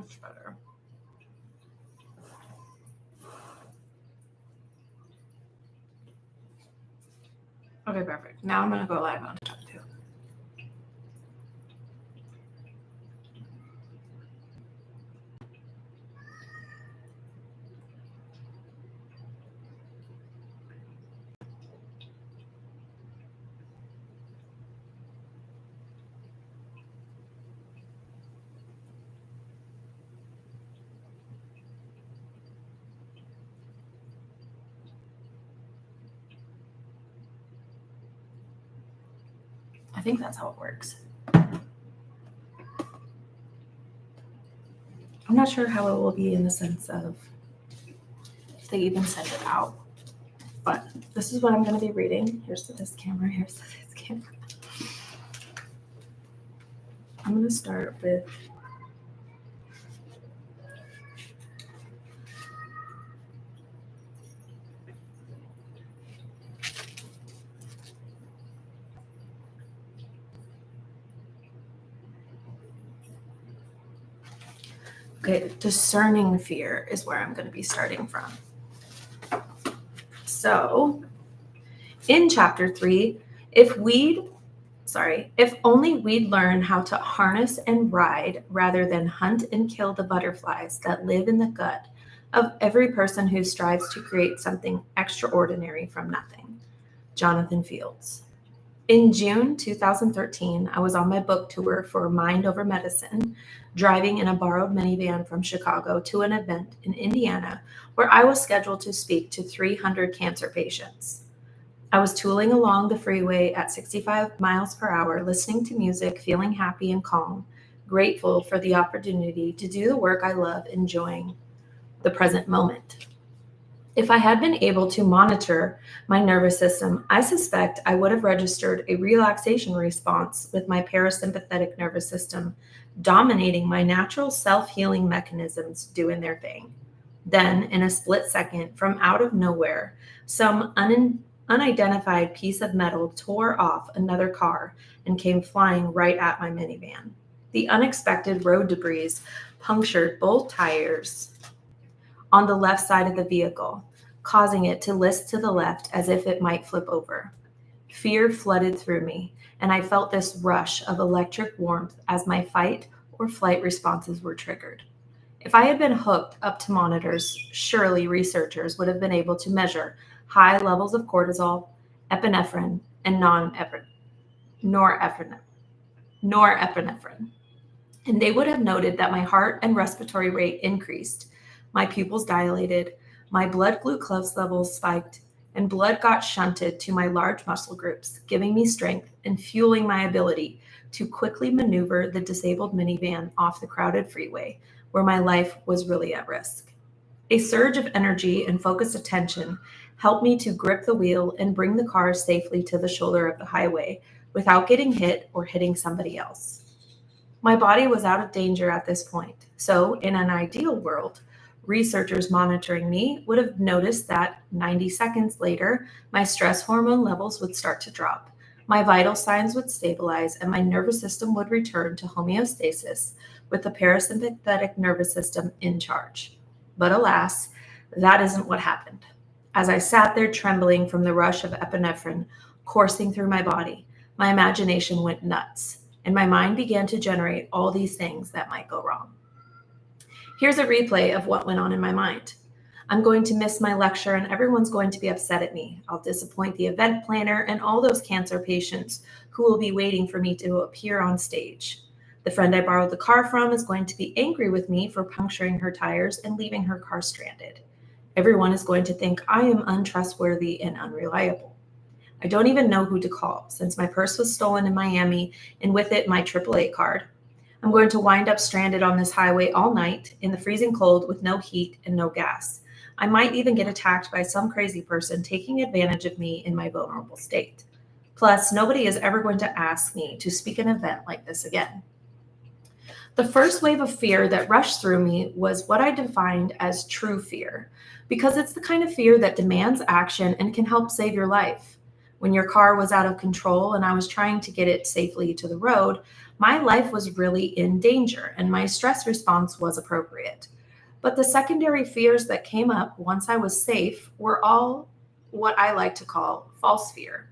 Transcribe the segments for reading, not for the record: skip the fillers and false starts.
Much better. Okay, perfect. Now I'm going to go live on TikTok too. I think that's how it works. I'm not sure how it will be in the sense of if they even send it out. But this is what I'm going to be reading. Here's this camera. Here's this camera. I'm going to start with discerning fear is where I'm going to be starting from. So, in chapter 3, if only we'd learn how to harness and ride rather than hunt and kill the butterflies that live in the gut of every person who strives to create something extraordinary from nothing. Jonathan Fields. In June 2013, I was on my book tour for Mind Over Medicine, driving in a borrowed minivan from Chicago to an event in Indiana where I was scheduled to speak to 300 cancer patients. I was tooling along the freeway at 65 miles per hour, listening to music, feeling happy and calm, grateful for the opportunity to do the work I love, enjoying the present moment. If I had been able to monitor my nervous system, I suspect I would have registered a relaxation response with my parasympathetic nervous system dominating my natural self-healing mechanisms doing their thing. Then, in a split second, from out of nowhere, some unidentified piece of metal tore off another car and came flying right at my minivan. The unexpected road debris punctured both tires on the left side of the vehicle, causing it to list to the left as if it might flip over. Fear flooded through me, and I felt this rush of electric warmth as my fight or flight responses were triggered. If I had been hooked up to monitors, surely researchers would have been able to measure high levels of cortisol, epinephrine, and norepinephrine. And they would have noted that my heart and respiratory rate increased, my pupils dilated, my blood glucose levels spiked, and blood got shunted to my large muscle groups, giving me strength and fueling my ability to quickly maneuver the disabled minivan off the crowded freeway where my life was really at risk. A surge of energy and focused attention helped me to grip the wheel and bring the car safely to the shoulder of the highway without getting hit or hitting somebody else. My body was out of danger at this point, so in an ideal world, researchers monitoring me would have noticed that 90 seconds later, my stress hormone levels would start to drop, my vital signs would stabilize, and my nervous system would return to homeostasis with the parasympathetic nervous system in charge. But alas, that isn't what happened. As I sat there trembling from the rush of epinephrine coursing through my body, my imagination went nuts, and my mind began to generate all these things that might go wrong. Here's a replay of what went on in my mind. I'm going to miss my lecture and everyone's going to be upset at me. I'll disappoint the event planner and all those cancer patients who will be waiting for me to appear on stage. The friend I borrowed the car from is going to be angry with me for puncturing her tires and leaving her car stranded. Everyone is going to think I am untrustworthy and unreliable. I don't even know who to call since my purse was stolen in Miami and with it my AAA card. I'm going to wind up stranded on this highway all night in the freezing cold with no heat and no gas. I might even get attacked by some crazy person taking advantage of me in my vulnerable state. Plus, nobody is ever going to ask me to speak at an event like this again. The first wave of fear that rushed through me was what I defined as true fear, because it's the kind of fear that demands action and can help save your life. When your car was out of control and I was trying to get it safely to the road, My life was really in danger, and my stress response was appropriate. But the secondary fears that came up once I was safe were all what I like to call false fear.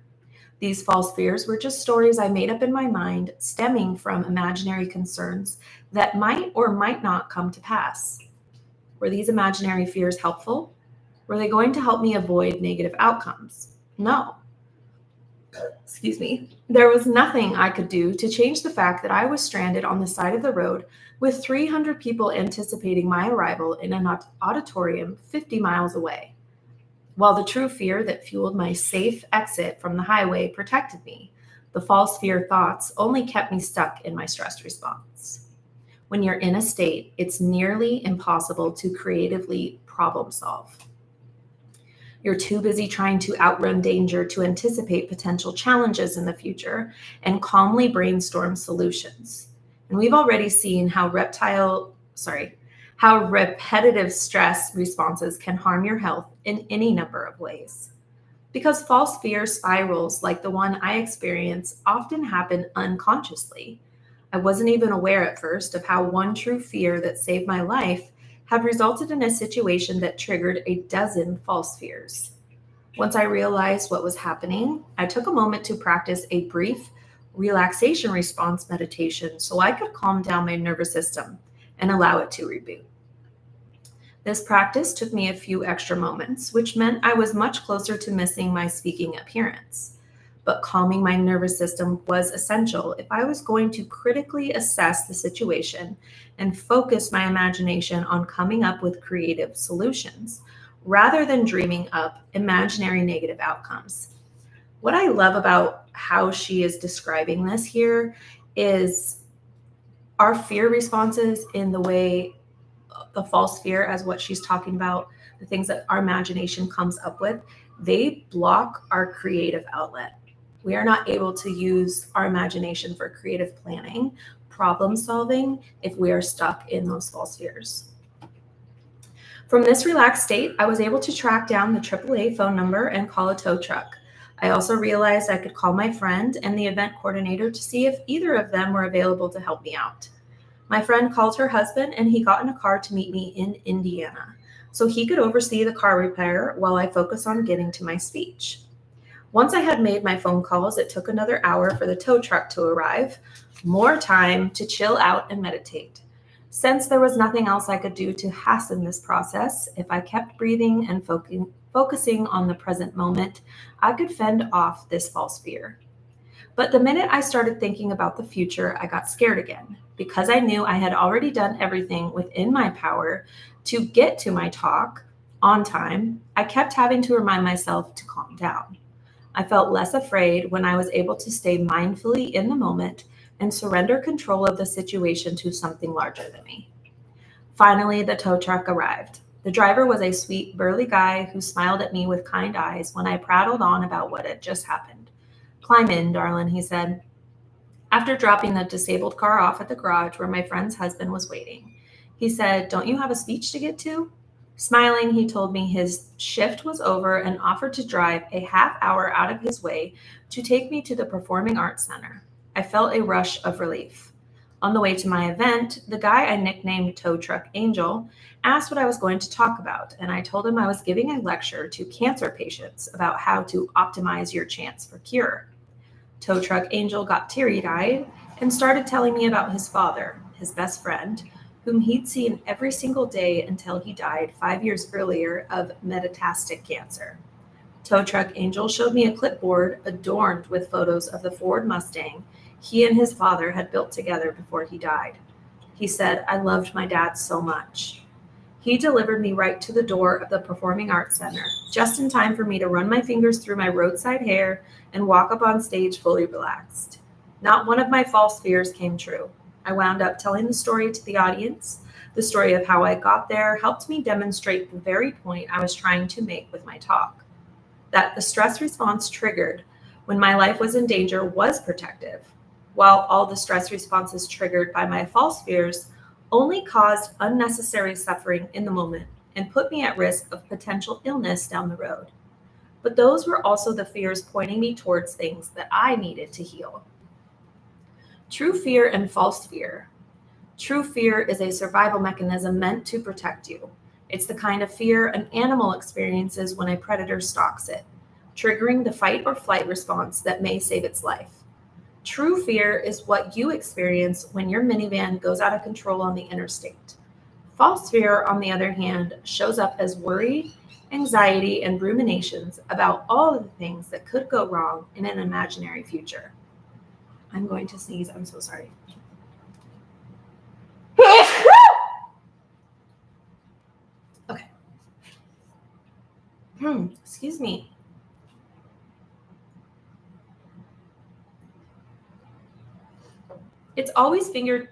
These false fears were just stories I made up in my mind, stemming from imaginary concerns that might or might not come to pass. Were these imaginary fears helpful? Were they going to help me avoid negative outcomes? No. Excuse me. There was nothing I could do to change the fact that I was stranded on the side of the road with 300 people anticipating my arrival in an auditorium 50 miles away. While the true fear that fueled my safe exit from the highway protected me, the false fear thoughts only kept me stuck in my stress response. When you're in a state, it's nearly impossible to creatively problem solve. You're too busy trying to outrun danger to anticipate potential challenges in the future and calmly brainstorm solutions. And we've already seen how repetitive stress responses can harm your health in any number of ways. Because false fear spirals like the one I experience often happen unconsciously. I wasn't even aware at first of how one true fear that saved my life had resulted in a situation that triggered a dozen false fears. Once I realized what was happening, I took a moment to practice a brief relaxation response meditation so I could calm down my nervous system and allow it to reboot. This practice took me a few extra moments, which meant I was much closer to missing my speaking appearance. But calming my nervous system was essential if I was going to critically assess the situation and focus my imagination on coming up with creative solutions, rather than dreaming up imaginary negative outcomes. What I love about how she is describing this here is our fear responses in the way the false fear, as what she's talking about, the things that our imagination comes up with, they block our creative outlet. We are not able to use our imagination for creative planning, problem solving, if we are stuck in those false fears. From this relaxed state, I was able to track down the AAA phone number and call a tow truck. I also realized I could call my friend and the event coordinator to see if either of them were available to help me out. My friend called her husband and he got in a car to meet me in Indiana so he could oversee the car repair while I focused on getting to my speech. Once I had made my phone calls, it took another hour for the tow truck to arrive, more time to chill out and meditate. Since there was nothing else I could do to hasten this process, if I kept breathing and focusing on the present moment, I could fend off this false fear. But the minute I started thinking about the future, I got scared again. Because I knew I had already done everything within my power to get to my talk on time, I kept having to remind myself to calm down. I felt less afraid when I was able to stay mindfully in the moment and surrender control of the situation to something larger than me. Finally, the tow truck arrived. The driver was a sweet, burly guy who smiled at me with kind eyes when I prattled on about what had just happened. "Climb in, darling," he said. After dropping the disabled car off at the garage where my friend's husband was waiting, he said, "Don't you have a speech to get to?" Smiling, he told me his shift was over and offered to drive a half hour out of his way to take me to the Performing Arts Center. I felt a rush of relief. On the way to my event, the guy I nicknamed Tow Truck Angel asked what I was going to talk about, and I told him I was giving a lecture to cancer patients about how to optimize your chance for cure. Tow Truck Angel got teary-eyed and started telling me about his father, his best friend, whom he'd seen every single day until he died 5 years earlier of metastatic cancer. Tow Truck Angel showed me a clipboard adorned with photos of the Ford Mustang he and his father had built together before he died. He said, "I loved my dad so much." He delivered me right to the door of the Performing Arts Center, just in time for me to run my fingers through my roadside hair and walk up on stage fully relaxed. Not one of my false fears came true. I wound up telling the story to the audience. The story of how I got there helped me demonstrate the very point I was trying to make with my talk. That the stress response triggered when my life was in danger was protective, while all the stress responses triggered by my false fears only caused unnecessary suffering in the moment and put me at risk of potential illness down the road. But those were also the fears pointing me towards things that I needed to heal. True fear and false fear. True fear is a survival mechanism meant to protect you. It's the kind of fear an animal experiences when a predator stalks it, triggering the fight or flight response that may save its life. True fear is what you experience when your minivan goes out of control on the interstate. False fear, on the other hand, shows up as worry, anxiety, and ruminations about all of the things that could go wrong in an imaginary future. I'm going to sneeze. I'm so sorry. Okay. Excuse me. It's always fingered.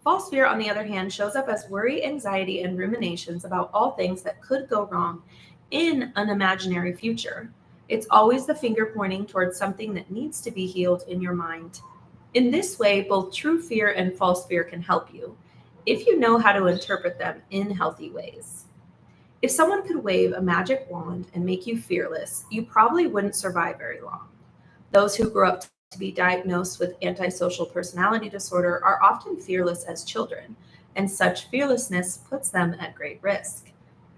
False fear, on the other hand, shows up as worry, anxiety, and ruminations about all things that could go wrong in an imaginary future. It's always the finger pointing towards something that needs to be healed in your mind. In this way, both true fear and false fear can help you if you know how to interpret them in healthy ways. If someone could wave a magic wand and make you fearless, you probably wouldn't survive very long. Those who grow up to be diagnosed with antisocial personality disorder are often fearless as children, and such fearlessness puts them at great risk.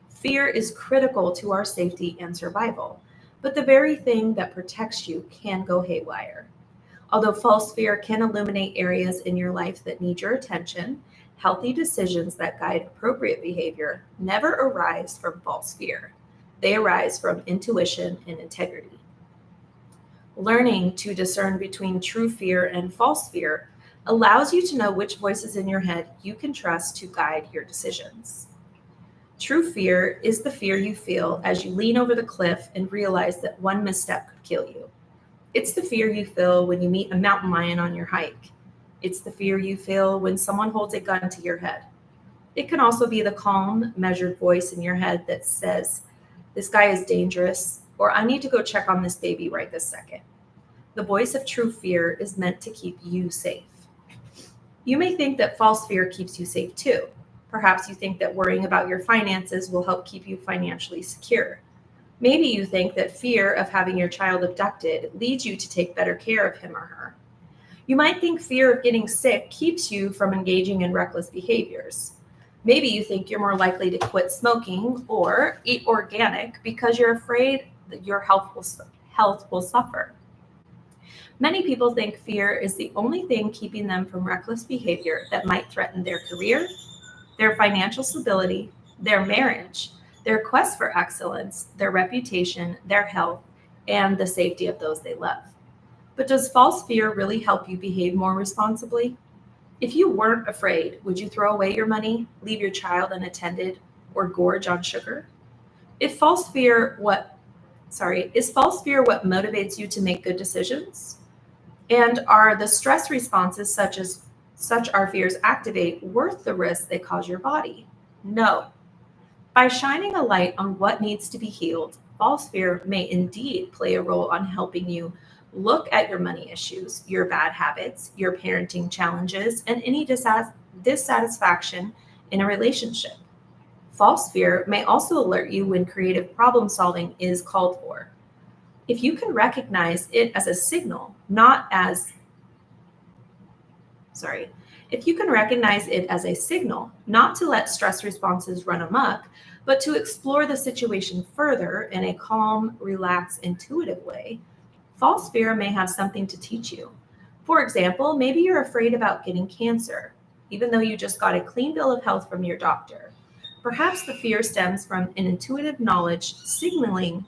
Fear is critical to our safety and survival, but the very thing that protects you can go haywire. Although false fear can illuminate areas in your life that need your attention, healthy decisions that guide appropriate behavior never arise from false fear. They arise from intuition and integrity. Learning to discern between true fear and false fear allows you to know which voices in your head you can trust to guide your decisions. True fear is the fear you feel as you lean over the cliff and realize that one misstep could kill you. It's the fear you feel when you meet a mountain lion on your hike. It's the fear you feel when someone holds a gun to your head. It can also be the calm, measured voice in your head that says, "This guy is dangerous," or "I need to go check on this baby right this second." The voice of true fear is meant to keep you safe. You may think that false fear keeps you safe too. Perhaps you think that worrying about your finances will help keep you financially secure. Maybe you think that fear of having your child abducted leads you to take better care of him or her. You might think fear of getting sick keeps you from engaging in reckless behaviors. Maybe you think you're more likely to quit smoking or eat organic because you're afraid that your health will suffer. Many people think fear is the only thing keeping them from reckless behavior that might threaten their career, their financial stability, their marriage, their quest for excellence, their reputation, their health, and the safety of those they love. But does false fear really help you behave more responsibly? If you weren't afraid, would you throw away your money, leave your child unattended, or gorge on sugar? Is false fear what motivates you to make good decisions? And are the stress responses such our fears activate worth the risk they cause your body? No. By shining a light on what needs to be healed, false fear may indeed play a role on helping you look at your money issues, your bad habits, your parenting challenges, and any dissatisfaction in a relationship. False fear may also alert you when creative problem solving is called for. If you can recognize it as a signal, if you can recognize it as a signal, not to let stress responses run amok, but to explore the situation further in a calm, relaxed, intuitive way, false fear may have something to teach you. For example, maybe you're afraid about getting cancer, even though you just got a clean bill of health from your doctor. Perhaps the fear stems from an intuitive knowledge signaling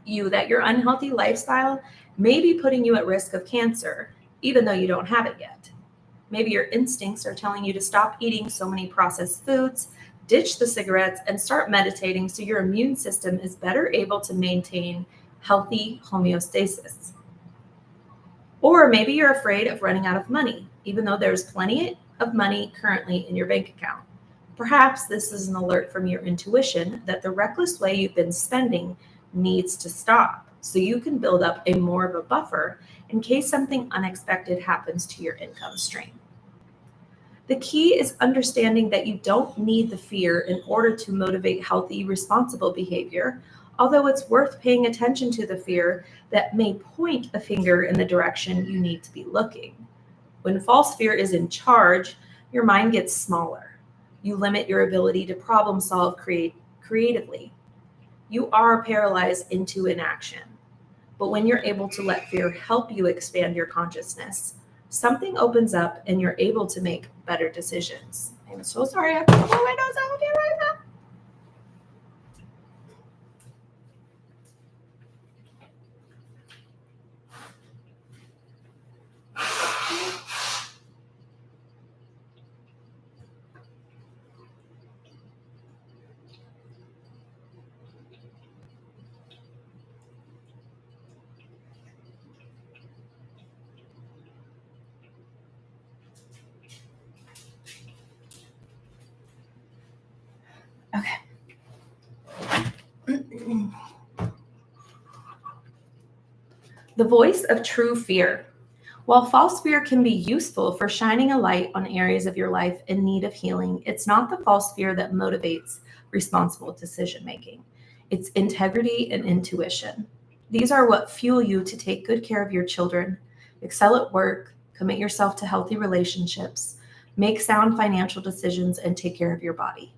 you that your unhealthy lifestyle may be putting you at risk of cancer, even though you don't have it yet. Maybe your instincts are telling you to stop eating so many processed foods, ditch the cigarettes, and start meditating so your immune system is better able to maintain healthy homeostasis. Or maybe you're afraid of running out of money, even though there's plenty of money currently in your bank account. Perhaps this is an alert from your intuition that the reckless way you've been spending needs to stop so you can build up a more of a buffer in case something unexpected happens to your income stream. The key is understanding that you don't need the fear in order to motivate healthy, responsible behavior. although it's worth paying attention to the fear that may point a finger in the direction you need to be looking. When false fear is in charge, your mind gets smaller. You limit your ability to problem solve creatively. You are paralyzed into inaction. But when you're able to let fear help you expand your consciousness, something opens up and you're able to make better decisions. I'm so sorry, I have to pull my nose out here right now. Okay. The voice of true fear. While false fear can be useful for shining a light on areas of your life in need of healing, it's not the false fear that motivates responsible decision making. It's integrity and intuition. These are what fuel you to take good care of your children, excel at work, commit yourself to healthy relationships, make sound financial decisions, and take care of your body.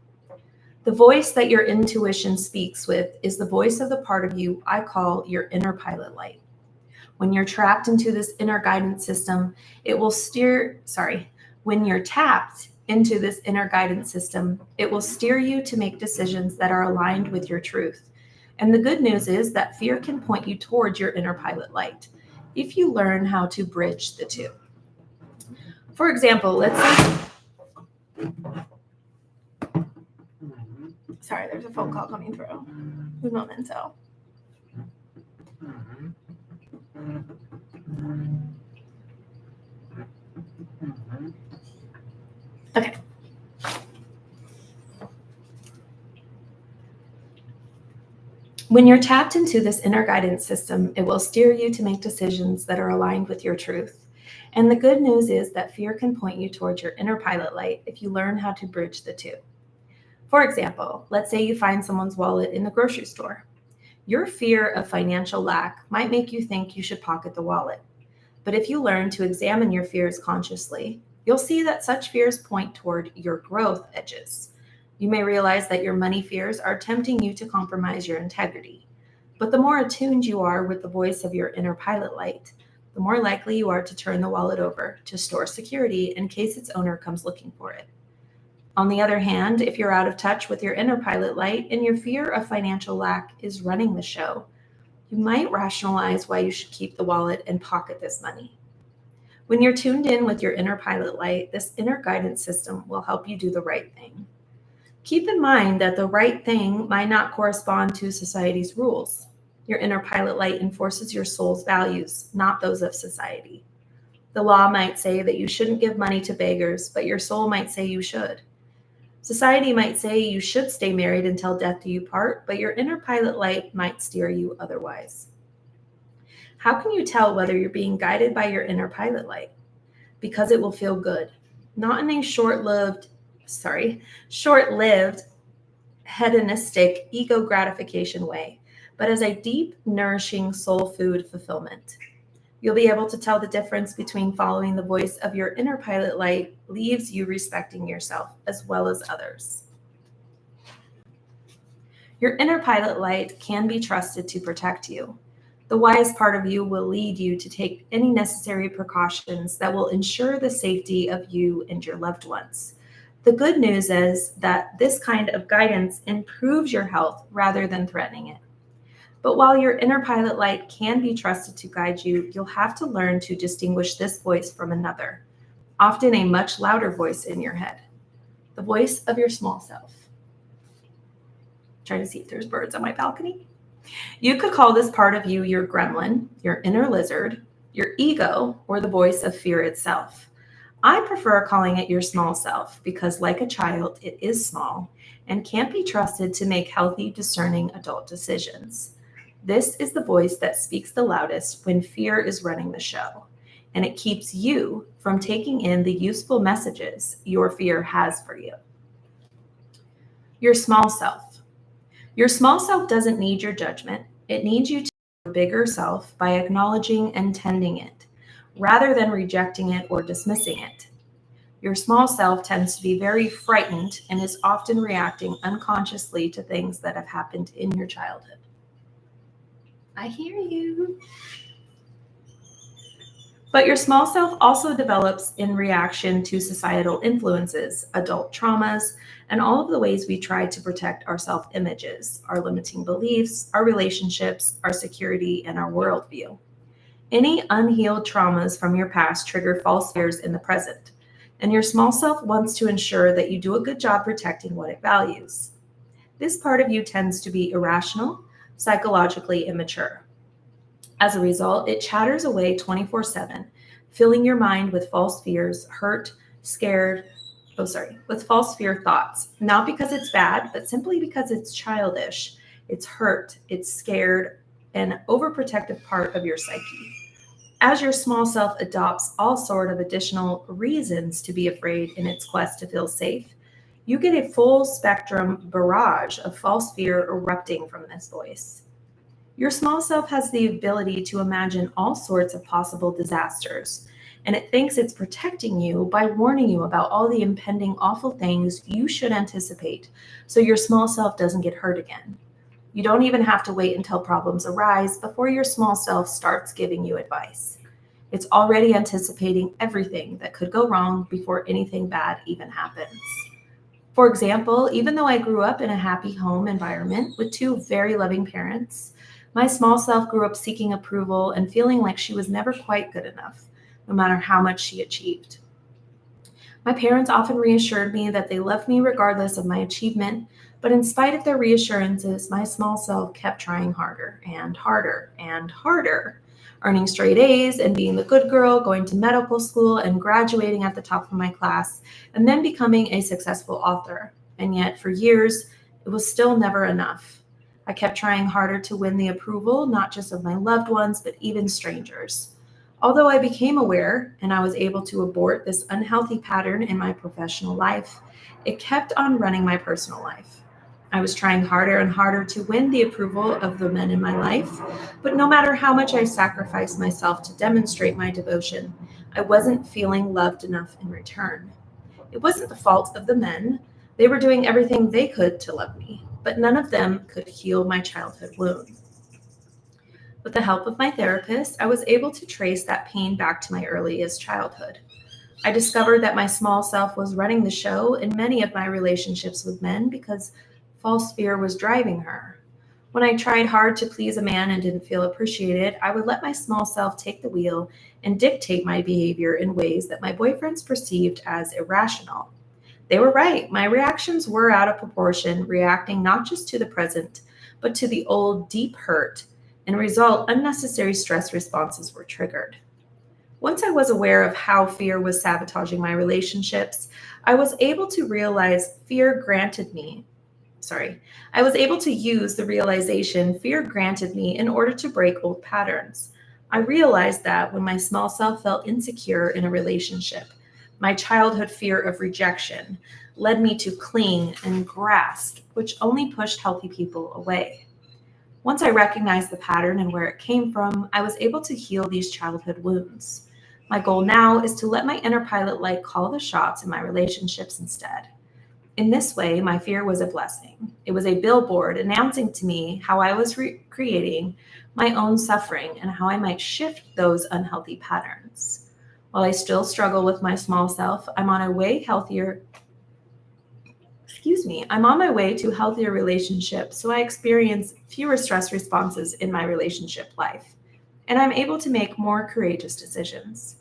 The voice that your intuition speaks with is the voice of the part of you I call your inner pilot light. When you're trapped into this inner guidance system, when you're tapped into this inner guidance system, it will steer you to make decisions that are aligned with your truth. And the good news is that fear can point you towards your inner pilot light if you learn how to bridge the two. For example, let's say, sorry, there's a phone call coming through. Un momento. Okay. When you're tapped into this inner guidance system, it will steer you to make decisions that are aligned with your truth. And the good news is that fear can point you towards your inner pilot light if you learn how to bridge the two. For example, let's say you find someone's wallet in the grocery store. Your fear of financial lack might make you think you should pocket the wallet. But if you learn to examine your fears consciously, you'll see that such fears point toward your growth edges. You may realize that your money fears are tempting you to compromise your integrity. But the more attuned you are with the voice of your inner pilot light, the more likely you are to turn the wallet over to store security in case its owner comes looking for it. On the other hand, if you're out of touch with your inner pilot light and your fear of financial lack is running the show, you might rationalize why you should keep the wallet and pocket this money. When you're tuned in with your inner pilot light, this inner guidance system will help you do the right thing. Keep in mind that the right thing might not correspond to society's rules. Your inner pilot light enforces your soul's values, not those of society. The law might say that you shouldn't give money to beggars, but your soul might say you should. Society might say you should stay married until death do you part, but your inner pilot light might steer you otherwise. How can you tell whether you're being guided by your inner pilot light? Because it will feel good, not in a short-lived, hedonistic, ego gratification way, but as a deep, nourishing soul food fulfillment. You'll be able to tell the difference between following the voice of your inner pilot light leaves you respecting yourself as well as others. Your inner pilot light can be trusted to protect you. The wise part of you will lead you to take any necessary precautions that will ensure the safety of you and your loved ones. The good news is that this kind of guidance improves your health rather than threatening it. But while your inner pilot light can be trusted to guide you, you'll have to learn to distinguish this voice from another, often a much louder voice in your head, the voice of your small self. Trying to see if there's birds on my balcony. You could call this part of you your gremlin, your inner lizard, your ego, or the voice of fear itself. I prefer calling it your small self because, like a child, it is small and can't be trusted to make healthy, discerning adult decisions. This is the voice that speaks the loudest when fear is running the show, and it keeps you from taking in the useful messages your fear has for you. Your small self. Your small self doesn't need your judgment. It needs you to your bigger self by acknowledging and tending it, rather than rejecting it or dismissing it. Your small self tends to be very frightened and is often reacting unconsciously to things that have happened in your childhood. I hear you. But your small self also develops in reaction to societal influences, adult traumas, and all of the ways we try to protect our self images, our limiting beliefs, our relationships, our security, and our worldview. Any unhealed traumas from your past trigger false fears in the present, and your small self wants to ensure that you do a good job protecting what it values. This part of you tends to be irrational, psychologically immature. As a result, it chatters away 24/7, filling your mind with false fears, with false fear thoughts, not because it's bad, but simply because it's childish, it's hurt, it's scared, an overprotective part of your psyche. As your small self adopts all sort of additional reasons to be afraid in its quest to feel safe, you get a full spectrum barrage of false fear erupting from this voice. Your small self has the ability to imagine all sorts of possible disasters, and it thinks it's protecting you by warning you about all the impending awful things you should anticipate so your small self doesn't get hurt again. You don't even have to wait until problems arise before your small self starts giving you advice. It's already anticipating everything that could go wrong before anything bad even happens. For example, even though I grew up in a happy home environment with two very loving parents, my small self grew up seeking approval and feeling like she was never quite good enough, no matter how much she achieved. My parents often reassured me that they loved me regardless of my achievement, but in spite of their reassurances, my small self kept trying harder and harder and harder, earning straight A's and being the good girl, going to medical school and graduating at the top of my class, and then becoming a successful author. And yet, for years, it was still never enough. I kept trying harder to win the approval, not just of my loved ones, but even strangers. Although I became aware and I was able to abort this unhealthy pattern in my professional life, it kept on running my personal life. I was trying harder and harder to win the approval of the men in my life, but no matter how much I sacrificed myself to demonstrate my devotion, I wasn't feeling loved enough in return. It wasn't the fault of the men. They were doing everything they could to love me, but none of them could heal my childhood wound. With the help of my therapist, I was able to trace that pain back to my earliest childhood. I discovered that my small self was running the show in many of my relationships with men because false fear was driving her. When I tried hard to please a man and didn't feel appreciated, I would let my small self take the wheel and dictate my behavior in ways that my boyfriends perceived as irrational. They were right. My reactions were out of proportion, reacting not just to the present, but to the old deep hurt, and result, unnecessary stress responses were triggered. Once I was aware of how fear was sabotaging my relationships, I was able to use the realization fear granted me in order to break old patterns. I realized that when my small self felt insecure in a relationship, my childhood fear of rejection led me to cling and grasp, which only pushed healthy people away. Once I recognized the pattern and where it came from, I was able to heal these childhood wounds. My goal now is to let my inner pilot light call the shots in my relationships instead. In this way, my fear was a blessing. It was a billboard announcing to me how I was creating my own suffering and how I might shift those unhealthy patterns. While I still struggle with my small self, I'm on my way to healthier relationships, so I experience fewer stress responses in my relationship life, and I'm able to make more courageous decisions.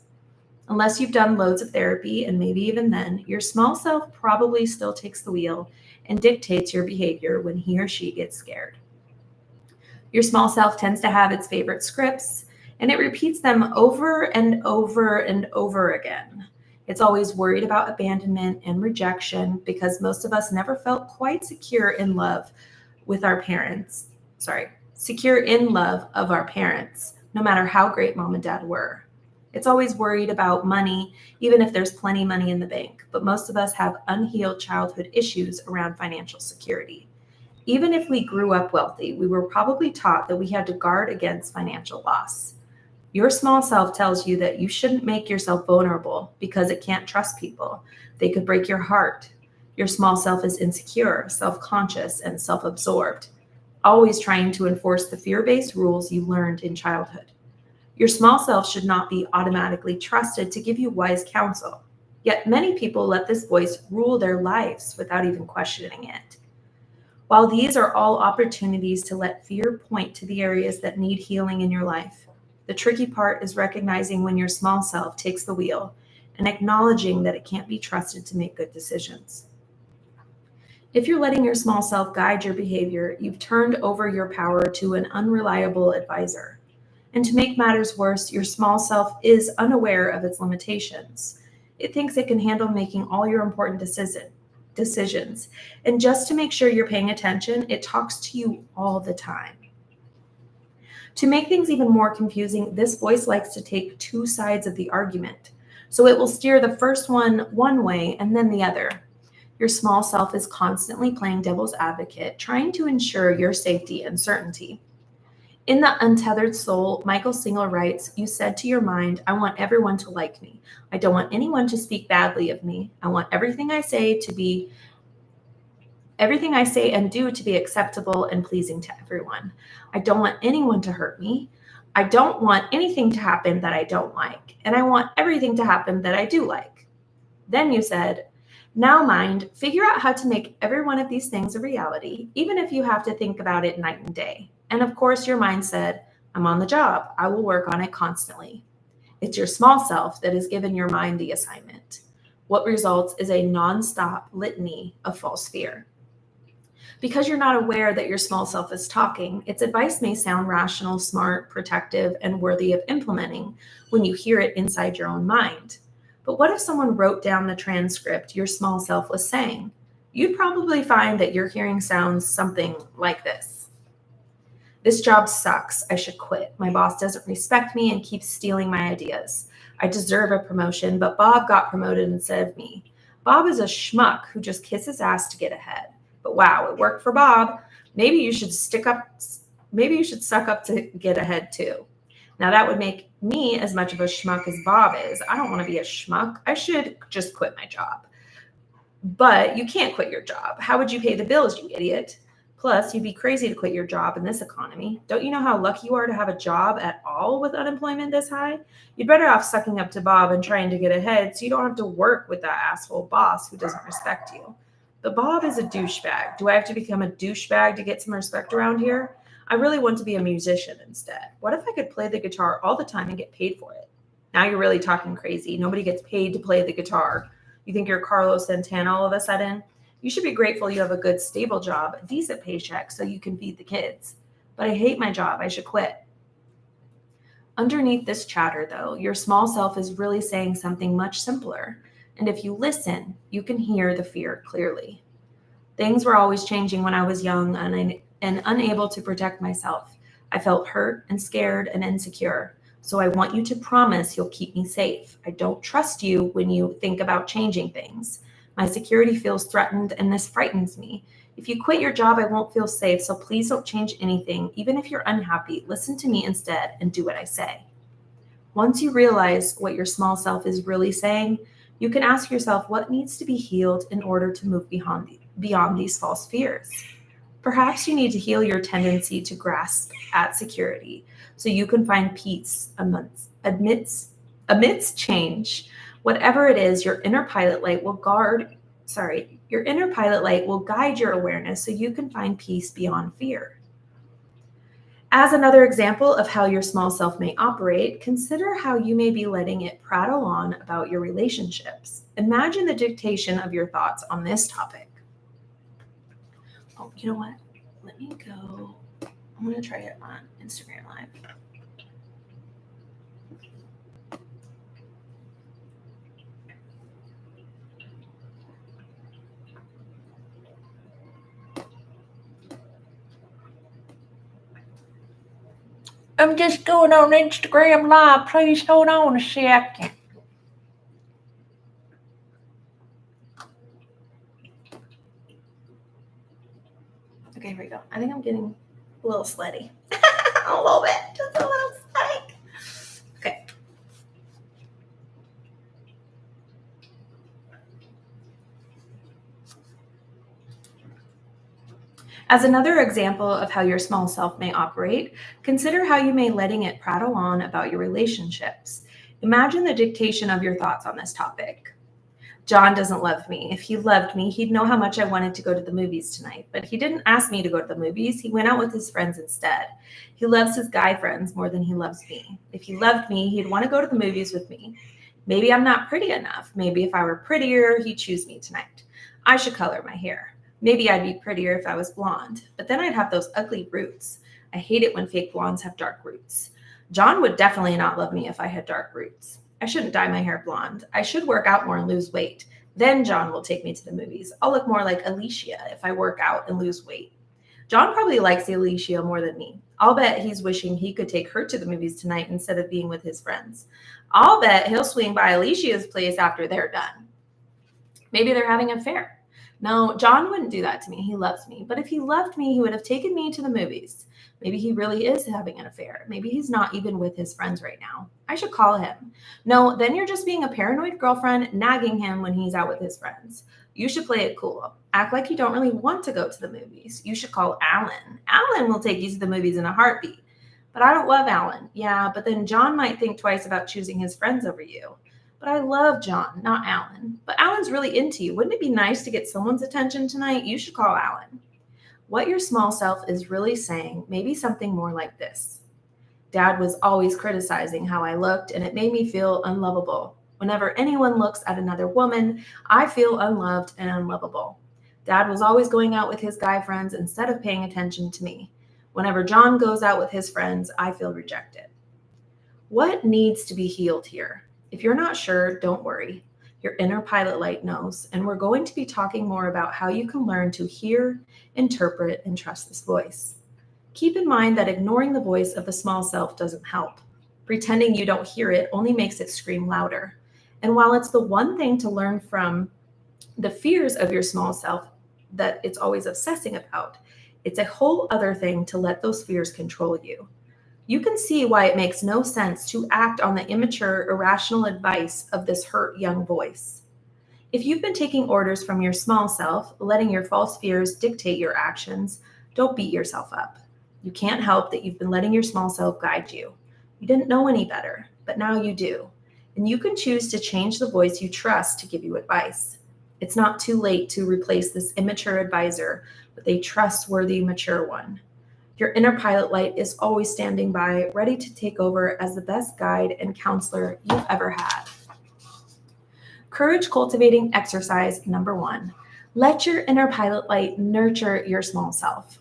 Unless you've done loads of therapy, and maybe even then, your small self probably still takes the wheel and dictates your behavior when he or she gets scared. Your small self tends to have its favorite scripts, and it repeats them over and over and over again. It's always worried about abandonment and rejection because most of us never felt quite secure in love with our parents. Secure in love of our parents, no matter how great mom and dad were. It's always worried about money, even if there's plenty of money in the bank. But most of us have unhealed childhood issues around financial security. Even if we grew up wealthy, we were probably taught that we had to guard against financial loss. Your small self tells you that you shouldn't make yourself vulnerable because it can't trust people. They could break your heart. Your small self is insecure, self-conscious, and self-absorbed, always trying to enforce the fear-based rules you learned in childhood. Your small self should not be automatically trusted to give you wise counsel. Yet many people let this voice rule their lives without even questioning it. While these are all opportunities to let fear point to the areas that need healing in your life, the tricky part is recognizing when your small self takes the wheel and acknowledging that it can't be trusted to make good decisions. If you're letting your small self guide your behavior, you've turned over your power to an unreliable advisor. And to make matters worse, your small self is unaware of its limitations. It thinks it can handle making all your important decisions. And just to make sure you're paying attention, it talks to you all the time. To make things even more confusing, this voice likes to take two sides of the argument. So it will steer the first one way and then the other. Your small self is constantly playing devil's advocate, trying to ensure your safety and certainty. In The Untethered Soul, Michael Singer writes, "You said to your mind, I want everyone to like me. I don't want anyone to speak badly of me. I want everything I say and do to be acceptable and pleasing to everyone. I don't want anyone to hurt me. I don't want anything to happen that I don't like. And I want everything to happen that I do like." Then you said, "Now, mind, figure out how to make every one of these things a reality, even if you have to think about it night and day." And of course, your mind said, "I'm on the job. I will work on it constantly." It's your small self that has given your mind the assignment. What results is a nonstop litany of false fear. Because you're not aware that your small self is talking, its advice may sound rational, smart, protective, and worthy of implementing when you hear it inside your own mind. But what if someone wrote down the transcript your small self was saying? You'd probably find that your hearing sounds something like this. "This job sucks. I should quit. My boss doesn't respect me and keeps stealing my ideas. I deserve a promotion, but Bob got promoted instead of me. Bob is a schmuck who just kisses ass to get ahead. But wow, it worked for Bob. Maybe you should suck up to get ahead too. Now that would make me as much of a schmuck as Bob is. I don't want to be a schmuck. I should just quit my job." But you can't quit your job. How would you pay the bills, you idiot? Plus, you'd be crazy to quit your job in this economy. Don't you know how lucky you are to have a job at all with unemployment this high? You'd better off sucking up to Bob and trying to get ahead so you don't have to work with that asshole boss who doesn't respect you. But Bob is a douchebag. Do I have to become a douchebag to get some respect around here? I really want to be a musician instead. What if I could play the guitar all the time and get paid for it? Now you're really talking crazy. Nobody gets paid to play the guitar. You think you're Carlos Santana all of a sudden? You should be grateful you have a good, stable job, a decent paycheck, so you can feed the kids. But I hate my job. I should quit. Underneath this chatter, though, your small self is really saying something much simpler. And if you listen, you can hear the fear clearly. Things were always changing when I was young and unable to protect myself. I felt hurt and scared and insecure. So I want you to promise you'll keep me safe. I don't trust you when you think about changing things. My security feels threatened and this frightens me. If you quit your job, I won't feel safe. So please don't change anything. Even if you're unhappy, listen to me instead and do what I say. Once you realize what your small self is really saying, you can ask yourself what needs to be healed in order to move beyond these false fears. Perhaps you need to heal your tendency to grasp at security so you can find peace amidst change. Whatever it is, your inner pilot light will guide your awareness so you can find peace beyond fear. As another example of how your small self may operate, consider how you may be letting it prattle on about your relationships. Imagine the dictation of your thoughts on this topic. Oh, you know what? Let me go. I'm going to try it on Instagram Live. I'm just going on Instagram Live. Please hold on a second. Okay, here we go. I think I'm getting a little sweaty. A little bit, just a little sweaty. Okay. As another example of how your small self may operate, consider how you may letting it prattle on about your relationships. Imagine the dictation of your thoughts on this topic. John doesn't love me. If he loved me, he'd know how much I wanted to go to the movies tonight. But he didn't ask me to go to the movies. He went out with his friends instead. He loves his guy friends more than he loves me. If he loved me, he'd want to go to the movies with me. Maybe I'm not pretty enough. Maybe if I were prettier, he'd choose me tonight. I should color my hair. Maybe I'd be prettier if I was blonde, but then I'd have those ugly roots. I hate it when fake blondes have dark roots. John would definitely not love me if I had dark roots. I shouldn't dye my hair blonde. I should work out more and lose weight. Then John will take me to the movies. I'll look more like Alicia if I work out and lose weight. John probably likes Alicia more than me. I'll bet he's wishing he could take her to the movies tonight instead of being with his friends. I'll bet he'll swing by Alicia's place after they're done. Maybe they're having an affair. No, John wouldn't do that to me. He loves me. But if he loved me, he would have taken me to the movies. Maybe he really is having an affair. Maybe he's not even with his friends right now. I should call him. No, then you're just being a paranoid girlfriend, nagging him when he's out with his friends. You should play it cool. Act like you don't really want to go to the movies. You should call Alan. Alan will take you to the movies in a heartbeat. But I don't love Alan. Yeah, but then John might think twice about choosing his friends over you. But I love John, not Alan. But Alan's really into you. Wouldn't it be nice to get someone's attention tonight? You should call Alan. What your small self is really saying may be something more like this. Dad was always criticizing how I looked, and it made me feel unlovable. Whenever anyone looks at another woman, I feel unloved and unlovable. Dad was always going out with his guy friends instead of paying attention to me. Whenever John goes out with his friends, I feel rejected. What needs to be healed here? If you're not sure, don't worry. Your inner pilot light knows, and we're going to be talking more about how you can learn to hear, interpret, and trust this voice. Keep in mind that ignoring the voice of the small self doesn't help. Pretending you don't hear it only makes it scream louder. And while it's the one thing to learn from the fears of your small self that it's always obsessing about, it's a whole other thing to let those fears control you. You can see why it makes no sense to act on the immature, irrational advice of this hurt young voice. If you've been taking orders from your small self, letting your false fears dictate your actions, don't beat yourself up. You can't help that you've been letting your small self guide you. You didn't know any better, but now you do. And you can choose to change the voice you trust to give you advice. It's not too late to replace this immature advisor with a trustworthy, mature one. Your inner pilot light is always standing by, ready to take over as the best guide and counselor you've ever had. Courage cultivating exercise number 1. Let your inner pilot light nurture your small self.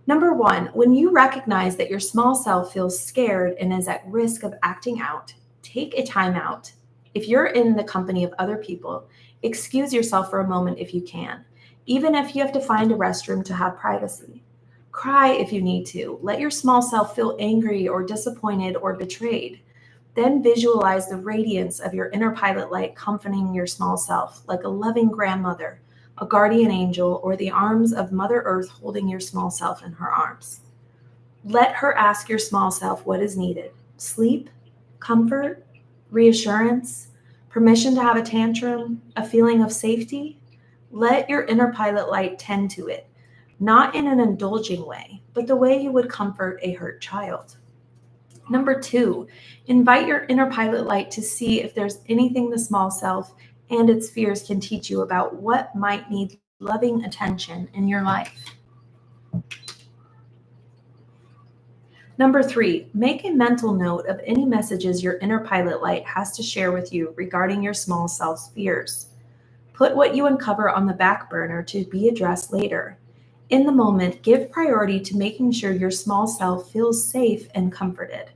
Number 1, when you recognize that your small self feels scared and is at risk of acting out, take a time out. If you're in the company of other people, excuse yourself for a moment if you can, even if you have to find a restroom to have privacy. Cry if you need to. Let your small self feel angry or disappointed or betrayed. Then visualize the radiance of your inner pilot light comforting your small self like a loving grandmother, a guardian angel, or the arms of Mother Earth holding your small self in her arms. Let her ask your small self what is needed. Sleep, comfort, reassurance, permission to have a tantrum, a feeling of safety. Let your inner pilot light tend to it. Not in an indulging way, but the way you would comfort a hurt child. Number 2, invite your inner pilot light to see if there's anything the small self and its fears can teach you about what might need loving attention in your life. Number 3, make a mental note of any messages your inner pilot light has to share with you regarding your small self's fears. Put what you uncover on the back burner to be addressed later. In the moment, give priority to making sure your small self feels safe and comforted.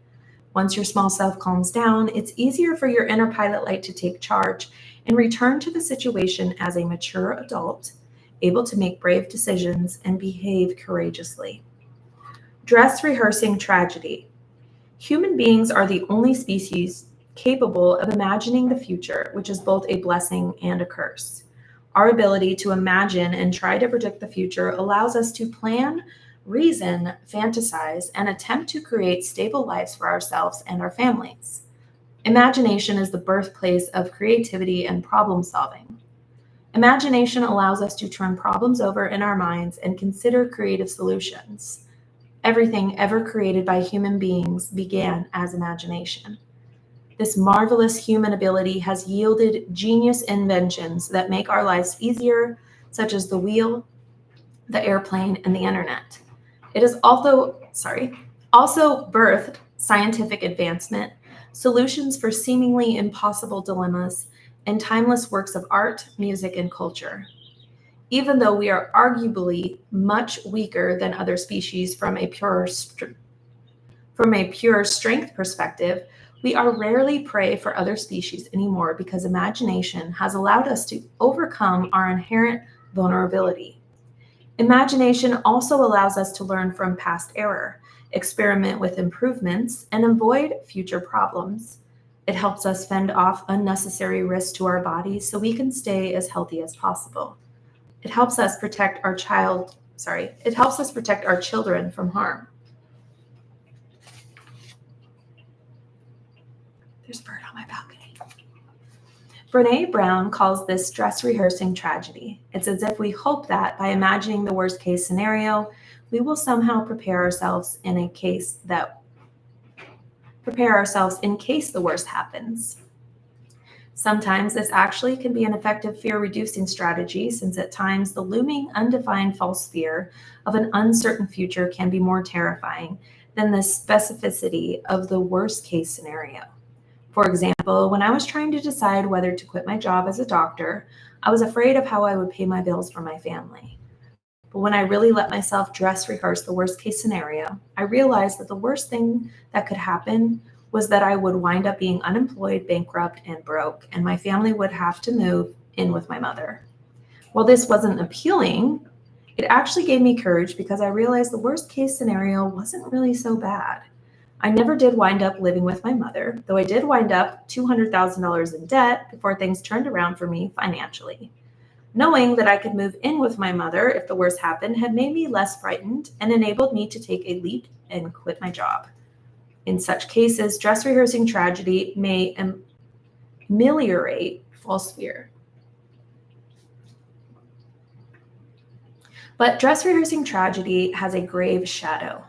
Once your small self calms down, it's easier for your inner pilot light to take charge and return to the situation as a mature adult, able to make brave decisions and behave courageously. Dress rehearsing tragedy. Human beings are the only species capable of imagining the future, which is both a blessing and a curse. Our ability to imagine and try to predict the future allows us to plan, reason, fantasize, and attempt to create stable lives for ourselves and our families. Imagination is the birthplace of creativity and problem solving. Imagination allows us to turn problems over in our minds and consider creative solutions. Everything ever created by human beings began as imagination. This marvelous human ability has yielded genius inventions that make our lives easier, such as the wheel, the airplane, and the internet. It has also birthed scientific advancement, solutions for seemingly impossible dilemmas, and timeless works of art, music, and culture. Even though we are arguably much weaker than other species from a pure strength perspective, we are rarely prey for other species anymore because imagination has allowed us to overcome our inherent vulnerability. Imagination also allows us to learn from past error, experiment with improvements, and avoid future problems. It helps us fend off unnecessary risks to our bodies so we can stay as healthy as possible. It helps us protect our children from harm. There's a bird on my balcony. Brene Brown calls this dress rehearsing tragedy. It's as if we hope that by imagining the worst case scenario, we will somehow prepare ourselves in case the worst happens. Sometimes this actually can be an effective fear-reducing strategy, since at times the looming, undefined false fear of an uncertain future can be more terrifying than the specificity of the worst-case scenario. For example, when I was trying to decide whether to quit my job as a doctor, I was afraid of how I would pay my bills for my family. But when I really let myself dress rehearse the worst-case scenario, I realized that the worst thing that could happen was that I would wind up being unemployed, bankrupt, and broke, and my family would have to move in with my mother. While this wasn't appealing, it actually gave me courage because I realized the worst case scenario wasn't really so bad. I never did wind up living with my mother, though I did wind up $200,000 in debt before things turned around for me financially. Knowing that I could move in with my mother if the worst happened had made me less frightened and enabled me to take a leap and quit my job. In such cases, dress rehearsing tragedy may ameliorate false fear. But dress rehearsing tragedy has a grave shadow.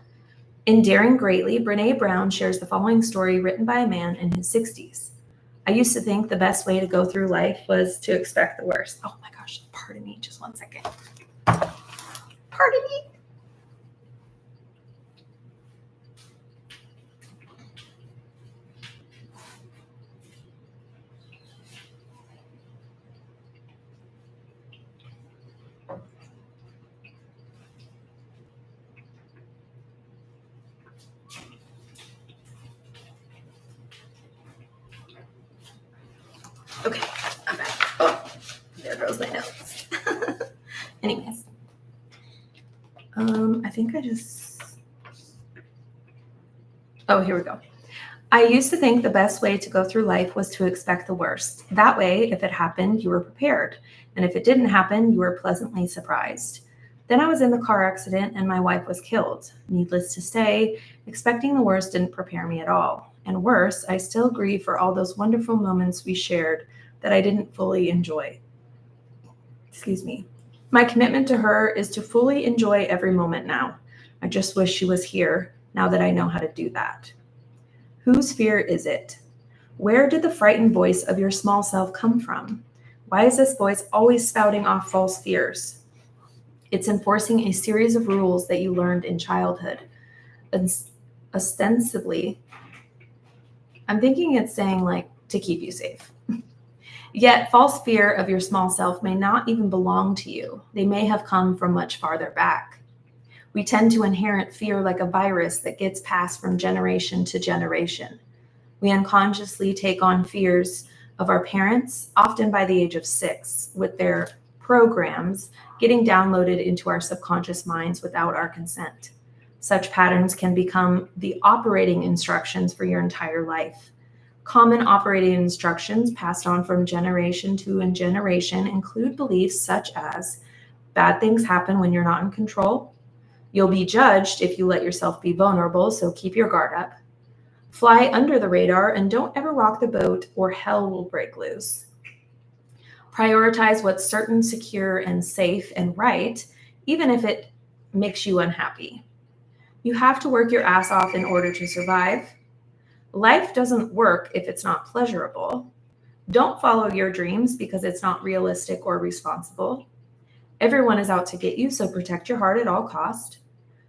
In Daring Greatly, Brene Brown shares the following story written by a man in his 60s. I used to think the best way to go through life was to expect the worst. Oh my gosh, pardon me, just 1 second. Pardon me. Okay, I'm back. Oh, there goes my notes. Anyways, I think here we go. I used to think the best way to go through life was to expect the worst. That way, if it happened, you were prepared. And if it didn't happen, you were pleasantly surprised. Then I was in the car accident and my wife was killed. Needless to say, expecting the worst didn't prepare me at all. And worse, I still grieve for all those wonderful moments we shared that I didn't fully enjoy. Excuse me. My commitment to her is to fully enjoy every moment now. I just wish she was here now that I know how to do that. Whose fear is it? Where did the frightened voice of your small self come from? Why is this voice always spouting off false fears? It's enforcing a series of rules that you learned in childhood. Ostensibly, I'm thinking it's saying like to keep you safe. Yet false fear of your small self may not even belong to you. They may have come from much farther back. We tend to inherit fear like a virus that gets passed from generation to generation. We unconsciously take on fears of our parents, often by the age of 6, with their programs getting downloaded into our subconscious minds without our consent. Such patterns can become the operating instructions for your entire life. Common operating instructions passed on from generation to generation include beliefs such as bad things happen when you're not in control, you'll be judged if you let yourself be vulnerable, so keep your guard up, fly under the radar and don't ever rock the boat or hell will break loose, prioritize what's certain, secure, and safe and right, even if it makes you unhappy. You have to work your ass off in order to survive. Life doesn't work if it's not pleasurable. Don't follow your dreams because it's not realistic or responsible. Everyone is out to get you, so protect your heart at all cost.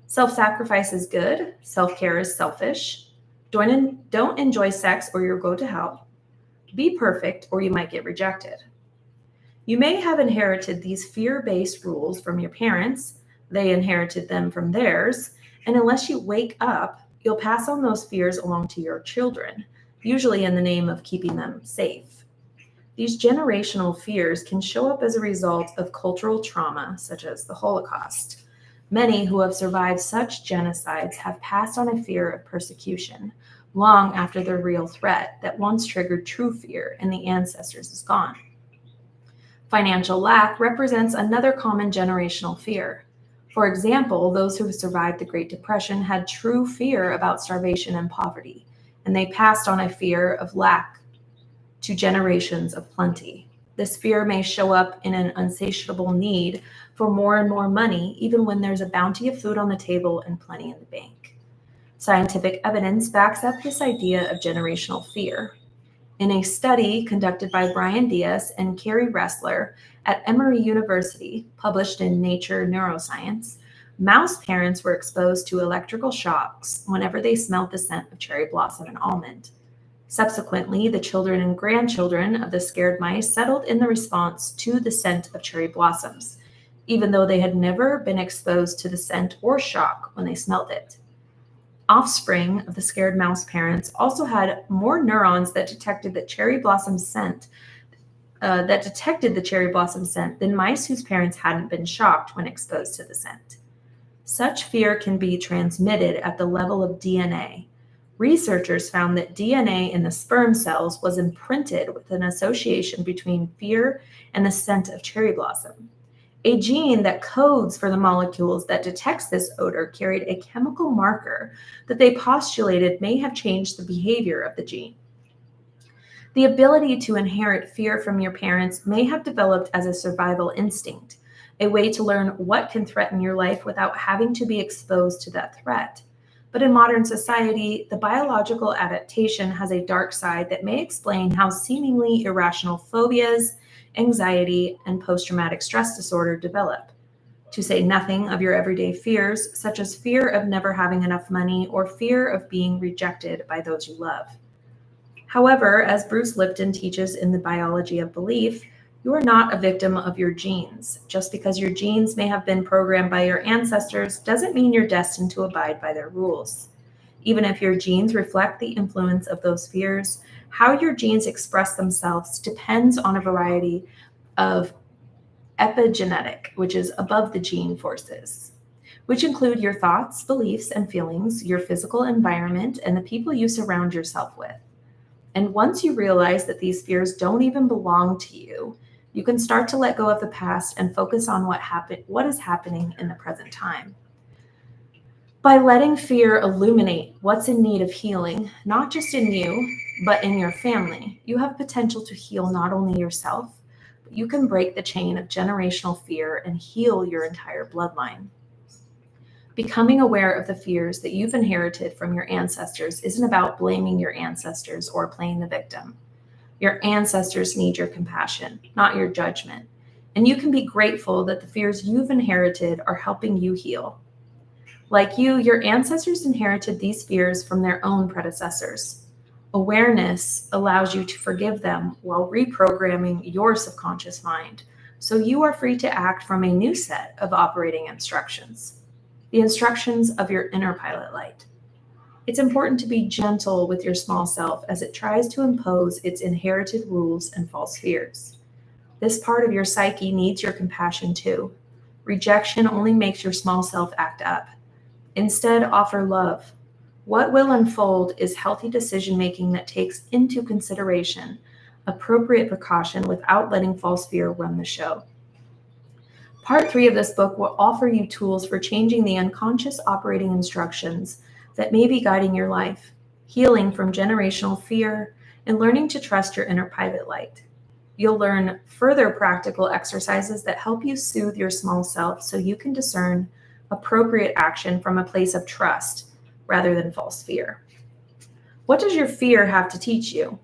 Self-sacrifice is good. Self-care is selfish. Don't enjoy sex or you'll go to hell. Be perfect or you might get rejected. You may have inherited these fear-based rules from your parents. They inherited them from theirs. And unless you wake up, you'll pass on those fears along to your children, usually in the name of keeping them safe. These generational fears can show up as a result of cultural trauma, such as the Holocaust. Many who have survived such genocides have passed on a fear of persecution long after the real threat that once triggered true fear in the ancestors is gone. Financial lack represents another common generational fear. For example, those who survived the Great Depression had true fear about starvation and poverty, and they passed on a fear of lack to generations of plenty. This fear may show up in an insatiable need for more and more money, even when there's a bounty of food on the table and plenty in the bank. Scientific evidence backs up this idea of generational fear. In a study conducted by Brian Diaz and Carrie Ressler at Emory University, published in Nature Neuroscience, mouse parents were exposed to electrical shocks whenever they smelled the scent of cherry blossom and almond. Subsequently, the children and grandchildren of the scared mice settled in the response to the scent of cherry blossoms, even though they had never been exposed to the scent or shock when they smelled it. Offspring of the scared mouse parents also had more neurons that detected the cherry blossom scent than mice whose parents hadn't been shocked when exposed to the scent. Such fear can be transmitted at the level of DNA. Researchers found that DNA in the sperm cells was imprinted with an association between fear and the scent of cherry blossom. A gene that codes for the molecules that detects this odor carried a chemical marker that they postulated may have changed the behavior of the gene. The ability to inherit fear from your parents may have developed as a survival instinct, a way to learn what can threaten your life without having to be exposed to that threat. But in modern society, the biological adaptation has a dark side that may explain how seemingly irrational phobias, anxiety, and post-traumatic stress disorder develop, to say nothing of your everyday fears, such as fear of never having enough money or fear of being rejected by those you love. However, as Bruce Lipton teaches in The Biology of Belief, you are not a victim of your genes. Just because your genes may have been programmed by your ancestors doesn't mean you're destined to abide by their rules. Even if your genes reflect the influence of those fears, how your genes express themselves depends on a variety of epigenetic, which is above the gene forces, which include your thoughts, beliefs, and feelings, your physical environment, and the people you surround yourself with. And once you realize that these fears don't even belong to you, you can start to let go of the past and focus on what is happening in the present time. By letting fear illuminate what's in need of healing, not just in you, but in your family, you have potential to heal not only yourself, but you can break the chain of generational fear and heal your entire bloodline. Becoming aware of the fears that you've inherited from your ancestors isn't about blaming your ancestors or playing the victim. Your ancestors need your compassion, not your judgment. And you can be grateful that the fears you've inherited are helping you heal. Like you, your ancestors inherited these fears from their own predecessors. Awareness allows you to forgive them while reprogramming your subconscious mind, so you are free to act from a new set of operating instructions, the instructions of your inner pilot light. It's important to be gentle with your small self as it tries to impose its inherited rules and false fears. This part of your psyche needs your compassion too. Rejection only makes your small self act up. Instead, offer love. What will unfold is healthy decision-making that takes into consideration appropriate precaution without letting false fear run the show. Part 3 of this book will offer you tools for changing the unconscious operating instructions that may be guiding your life, healing from generational fear, and learning to trust your inner private light. You'll learn further practical exercises that help you soothe your small self so you can discern appropriate action from a place of trust rather than false fear. What does your fear have to teach you?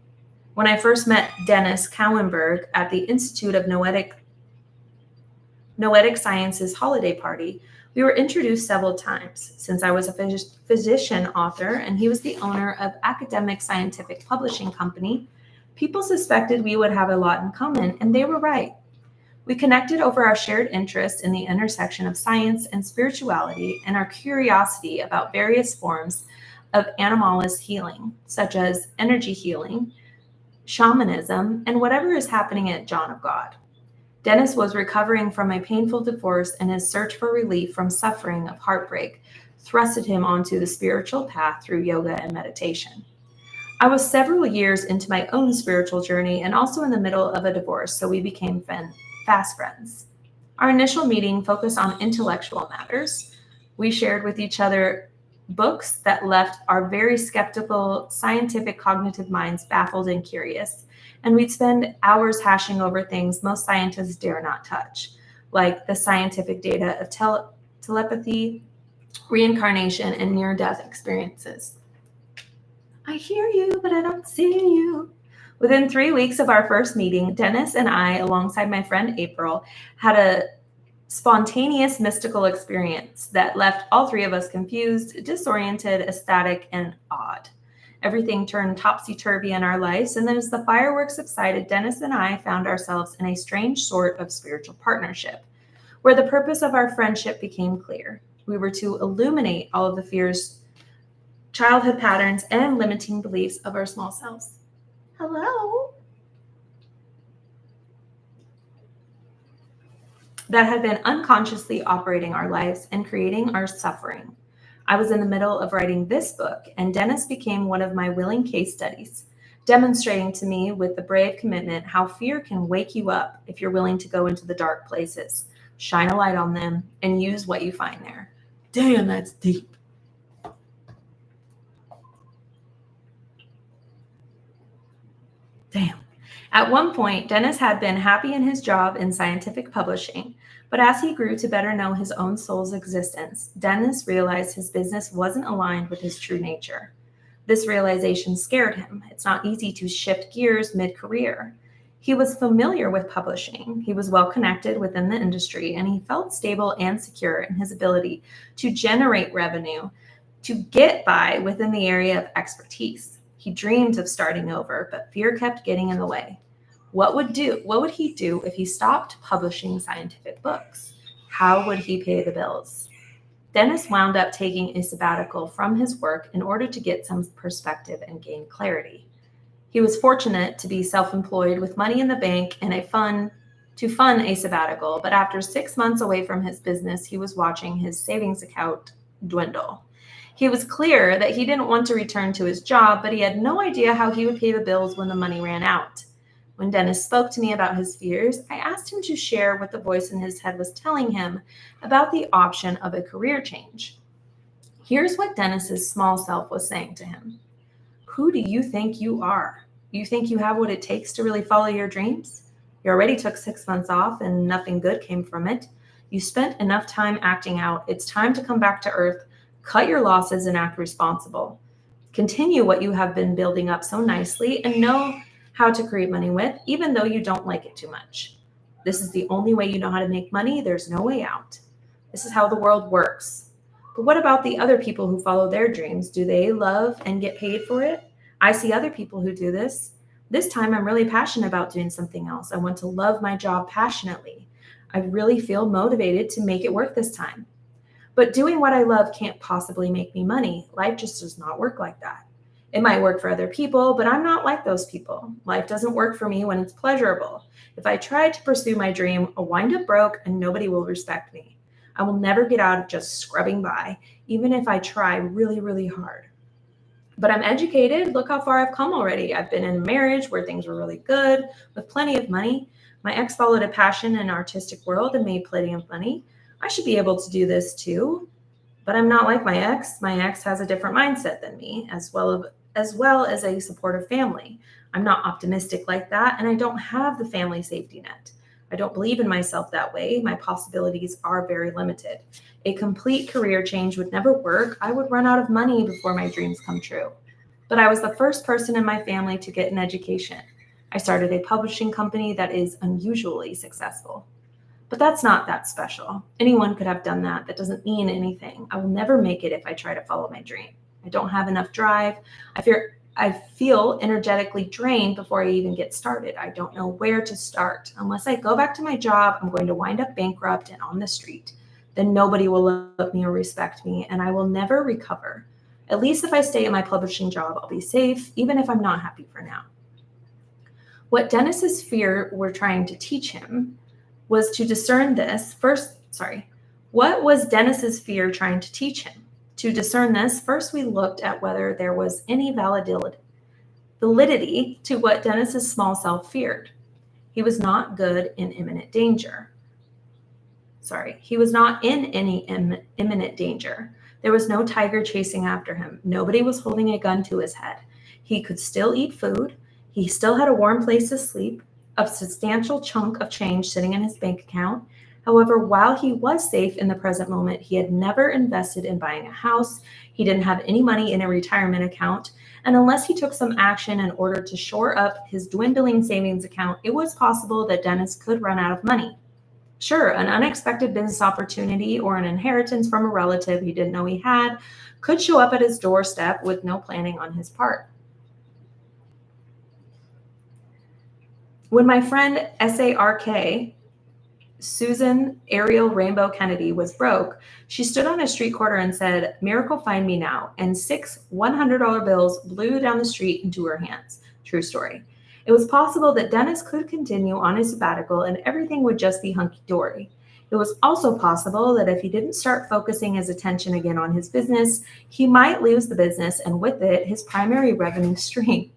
When I first met Dennis Cowenberg at the Institute of Noetic Sciences holiday party, we were introduced several times. Since I was a physician author and he was the owner of academic scientific publishing company, people suspected we would have a lot in common, and they were right. We connected over our shared interest in the intersection of science and spirituality and our curiosity about various forms of animalist healing, such as energy healing, shamanism, and whatever is happening at John of God. Dennis was recovering from a painful divorce, and his search for relief from suffering of heartbreak thrusted him onto the spiritual path through yoga and meditation. I was several years into my own spiritual journey and also in the middle of a divorce, so we became fast friends. Our initial meeting focused on intellectual matters. We shared with each other books that left our very skeptical, scientific cognitive minds baffled and curious, and we'd spend hours hashing over things most scientists dare not touch, like the scientific data of telepathy, reincarnation, and near-death experiences. I hear you, but I don't see you. Within 3 weeks of our first meeting, Dennis and I, alongside my friend April, had a spontaneous mystical experience that left all three of us confused, disoriented, ecstatic, and awed. Everything turned topsy-turvy in our lives, and then as the fireworks subsided, Dennis and I found ourselves in a strange sort of spiritual partnership, where the purpose of our friendship became clear. We were to illuminate all of the fears, childhood patterns, and limiting beliefs of our small selves. Hello? That had been unconsciously operating our lives and creating our suffering. I was in the middle of writing this book, and Dennis became one of my willing case studies, demonstrating to me with the brave commitment how fear can wake you up if you're willing to go into the dark places, shine a light on them, and use what you find there. Damn, that's deep. Damn. At one point, Dennis had been happy in his job in scientific publishing, but as he grew to better know his own soul's existence, Dennis realized his business wasn't aligned with his true nature. This realization scared him. It's not easy to shift gears mid-career. He was familiar with publishing. He was well connected within the industry, and he felt stable and secure in his ability to generate revenue, to get by within the area of expertise. He dreamed of starting over, but fear kept getting in the way. What would he do if he stopped publishing scientific books? How would he pay the bills? Dennis wound up taking a sabbatical from his work in order to get some perspective and gain clarity. He was fortunate to be self-employed with money in the bank and to fund a sabbatical, but after 6 months away from his business, he was watching his savings account dwindle. He was clear that he didn't want to return to his job, but he had no idea how he would pay the bills when the money ran out. When Dennis spoke to me about his fears, I asked him to share what the voice in his head was telling him about the option of a career change. Here's what Dennis's small self was saying to him. Who do you think you are? You think you have what it takes to really follow your dreams? You already took 6 months off and nothing good came from it. You spent enough time acting out. It's time to come back to earth, cut your losses, and act responsible. Continue what you have been building up so nicely and know how to create money with, even though you don't like it too much. This is the only way you know how to make money. There's no way out. This is how the world works. But what about the other people who follow their dreams? Do they love and get paid for it? I see other people who do this. This time I'm really passionate about doing something else. I want to love my job passionately. I really feel motivated to make it work this time. But doing what I love can't possibly make me money. Life just does not work like that. It might work for other people, but I'm not like those people. Life doesn't work for me when it's pleasurable. If I try to pursue my dream, I'll wind up broke and nobody will respect me. I will never get out of just scrubbing by, even if I try really, really hard. But I'm educated. Look how far I've come already. I've been in a marriage where things were really good with plenty of money. My ex followed a passion in an artistic world and made plenty of money. I should be able to do this too. But I'm not like my ex. My ex has a different mindset than me, as well as a supportive family. I'm not optimistic like that, and I don't have the family safety net. I don't believe in myself that way. My possibilities are very limited. A complete career change would never work. I would run out of money before my dreams come true. But I was the first person in my family to get an education. I started a publishing company that is unusually successful. But that's not that special. Anyone could have done that. That doesn't mean anything. I will never make it if I try to follow my dream. I don't have enough drive. I feel energetically drained before I even get started. I don't know where to start. Unless I go back to my job, I'm going to wind up bankrupt and on the street. Then nobody will love me or respect me, and I will never recover. At least if I stay at my publishing job, I'll be safe, even if I'm not happy for now. What Dennis's fear were trying to teach him was to discern this first. What was Dennis's fear trying to teach him? To discern this, first we looked at whether there was any validity to what Dennis's small self feared. He was not good in imminent danger. He was not in any imminent danger. There was no tiger chasing after him. Nobody was holding a gun to his head. He could still eat food. He still had a warm place to sleep, a substantial chunk of change sitting in his bank account. However, while he was safe in the present moment, he had never invested in buying a house. He didn't have any money in a retirement account. And unless he took some action in order to shore up his dwindling savings account, it was possible that Dennis could run out of money. Sure, an unexpected business opportunity or an inheritance from a relative he didn't know he had could show up at his doorstep with no planning on his part. When my friend SARK, Susan Ariel Rainbow Kennedy, was broke, she stood on a street corner and said, "Miracle find me now," and 6 $100 bills blew down the street into her hands. True story. It was possible that Dennis could continue on his sabbatical and everything would just be hunky-dory. It was also possible that if he didn't start focusing his attention again on his business, he might lose the business and with it, his primary revenue stream.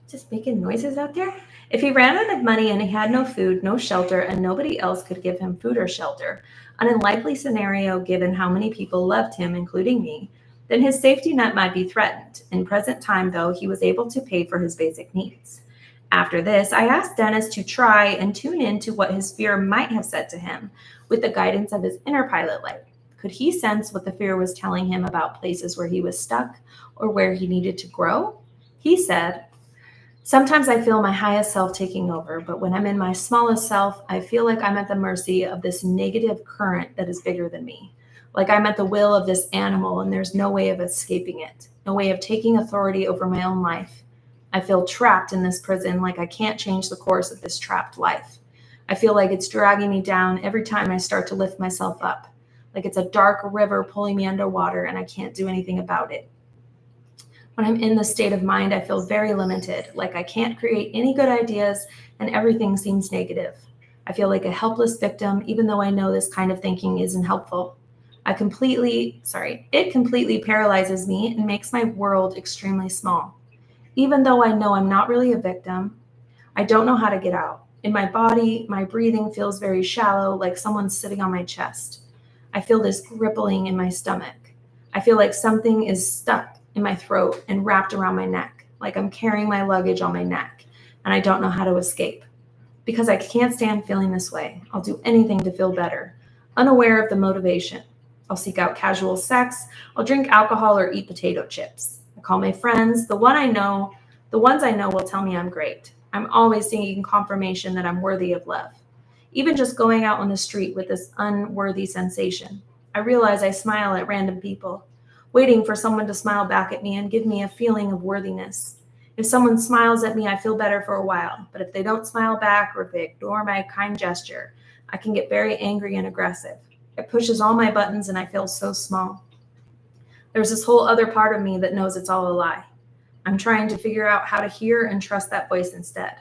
Just making noises out there? If he ran out of money and he had no food, no shelter, and nobody else could give him food or shelter, an unlikely scenario given how many people loved him, including me, then his safety net might be threatened. In present time, though, he was able to pay for his basic needs. After this, I asked Dennis to try and tune in to what his fear might have said to him with the guidance of his inner pilot light. Could he sense what the fear was telling him about places where he was stuck or where he needed to grow? He said, "Sometimes I feel my highest self taking over, but when I'm in my smallest self, I feel like I'm at the mercy of this negative current that is bigger than me. Like I'm at the will of this animal and there's no way of escaping it, no way of taking authority over my own life. I feel trapped in this prison, like I can't change the course of this trapped life. I feel like it's dragging me down every time I start to lift myself up, like it's a dark river pulling me underwater and I can't do anything about it. When I'm in this state of mind, I feel very limited, like I can't create any good ideas and everything seems negative. I feel like a helpless victim, even though I know this kind of thinking isn't helpful. It completely paralyzes me and makes my world extremely small. Even though I know I'm not really a victim, I don't know how to get out. In my body, my breathing feels very shallow, like someone's sitting on my chest. I feel this gripping in my stomach. I feel like something is stuck in my throat and wrapped around my neck, like I'm carrying my luggage on my neck, and I don't know how to escape. Because I can't stand feeling this way, I'll do anything to feel better, unaware of the motivation. I'll seek out casual sex, I'll drink alcohol or eat potato chips. I call my friends, the ones I know will tell me I'm great. I'm always seeking confirmation that I'm worthy of love. Even just going out on the street with this unworthy sensation, I realize I smile at random people, waiting for someone to smile back at me and give me a feeling of worthiness. If someone smiles at me, I feel better for a while, but if they don't smile back or if they ignore my kind gesture, I can get very angry and aggressive. It pushes all my buttons and I feel so small. There's this whole other part of me that knows it's all a lie. I'm trying to figure out how to hear and trust that voice instead.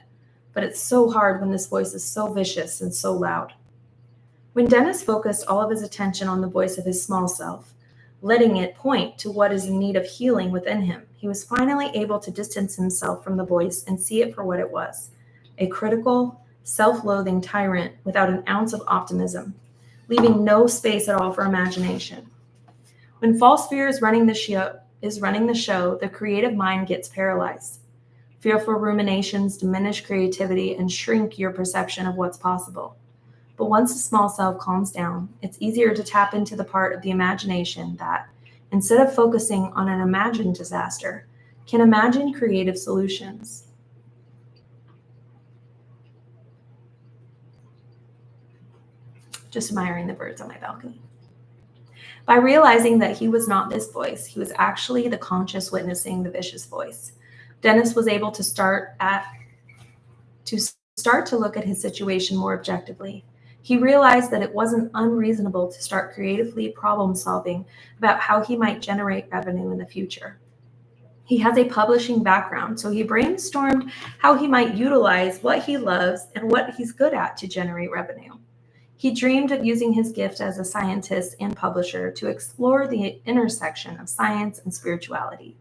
But it's so hard when this voice is so vicious and so loud. When Dennis focused all of his attention on the voice of his small self, letting it point to what is in need of healing within him, he was finally able to distance himself from the voice and see it for what it was, a critical, self-loathing tyrant without an ounce of optimism, leaving no space at all for imagination. When false fear is running the show, the creative mind gets paralyzed. Fearful ruminations diminish creativity and shrink your perception of what's possible. But once the small self calms down, it's easier to tap into the part of the imagination that, instead of focusing on an imagined disaster, can imagine creative solutions. Just admiring the birds on my balcony. By realizing that he was not this voice, he was actually the conscious witnessing the vicious voice. Dennis was able to start to look at his situation more objectively. He realized that it wasn't unreasonable to start creatively problem solving about how he might generate revenue in the future. He has a publishing background, so he brainstormed how he might utilize what he loves and what he's good at to generate revenue. He dreamed of using his gift as a scientist and publisher to explore the intersection of science and spirituality.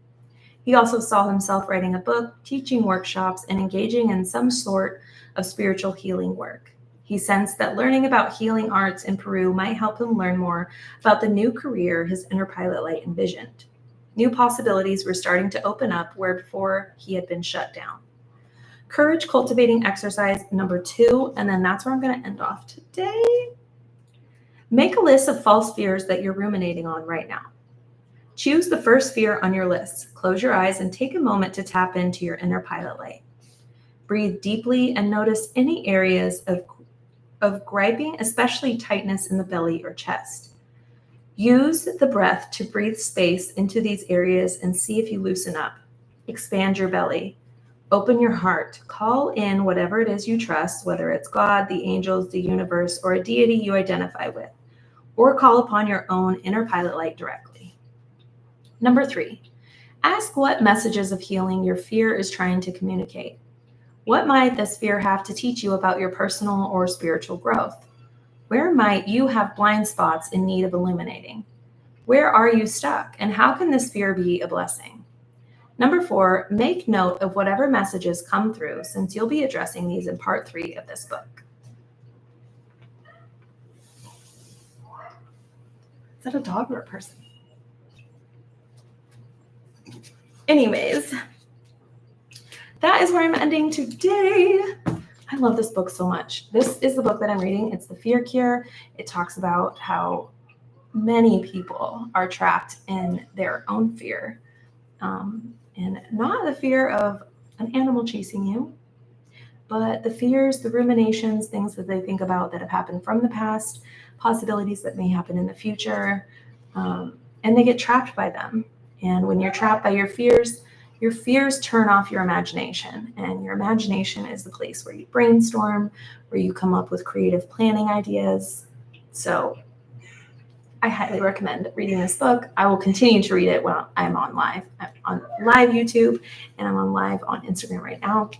He also saw himself writing a book, teaching workshops, and engaging in some sort of spiritual healing work. He sensed that learning about healing arts in Peru might help him learn more about the new career his inner pilot light envisioned. New possibilities were starting to open up where before he had been shut down. Courage cultivating exercise number 2, and then that's where I'm going to end off today. Make a list of false fears that you're ruminating on right now. Choose the first fear on your list. Close your eyes and take a moment to tap into your inner pilot light. Breathe deeply and notice any areas of griping, especially tightness in the belly or chest. Use the breath to breathe space into these areas and see if you loosen up. Expand your belly. Open your heart. Call in whatever it is you trust, whether it's God, the angels, the universe, or a deity you identify with, or call upon your own inner pilot light directly. Number 3, ask what messages of healing your fear is trying to communicate. What might this fear have to teach you about your personal or spiritual growth? Where might you have blind spots in need of illuminating? Where are you stuck, and how can this fear be a blessing? Number 4, make note of whatever messages come through, since you'll be addressing these in part 3 of this book. Is that a dog or a person? Anyways, that is where I'm ending today. I love this book so much. This is the book that I'm reading. It's The Fear Cure. It talks about how many people are trapped in their own fear. And not the fear of an animal chasing you, but the fears, the ruminations, things that they think about that have happened from the past, possibilities that may happen in the future, and they get trapped by them. And when you're trapped by your fears turn off your imagination, and your imagination is the place where you brainstorm, where you come up with creative planning ideas. So I highly recommend reading this book. I will continue to read it when I'm on live. I'm on live YouTube, and I'm on live on Instagram right now.